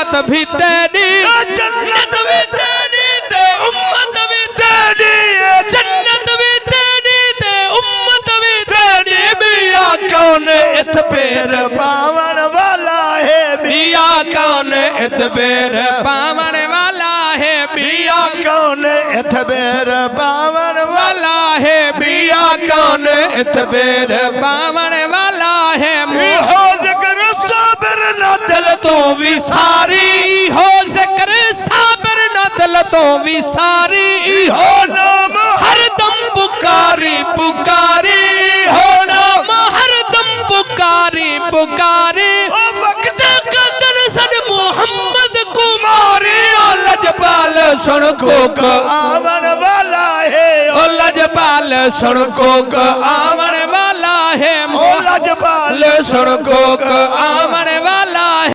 जन्नत भी तेरी, जन्नत भी तेरी ते उम्मत भी तेरी, जन्नत भी तेरी ते उम्मत भी तेरी। मिया कौन इत पैर पावन वाला है, मिया कौन इत पैर पावन वाला है, मिया कौन इत पैर पावन वाला है, मिया कौन इत पैर पावन वाला है। हो जिक्र साबिर ना दिल तो भी सारी, हो जिक्र साबिर ना दिल तो भी सारी, हो नाम हर दम पुकारी पुकारी, हो नाम हर दम पुकारी पुकारी। ओ वक्त कदर सद मोहम्मद कुमारी, ओ लजपाल सुन को आवन वाला है, ओ लजपाल सुन को आवन वाला है, ओ लजपाल सुन को आवन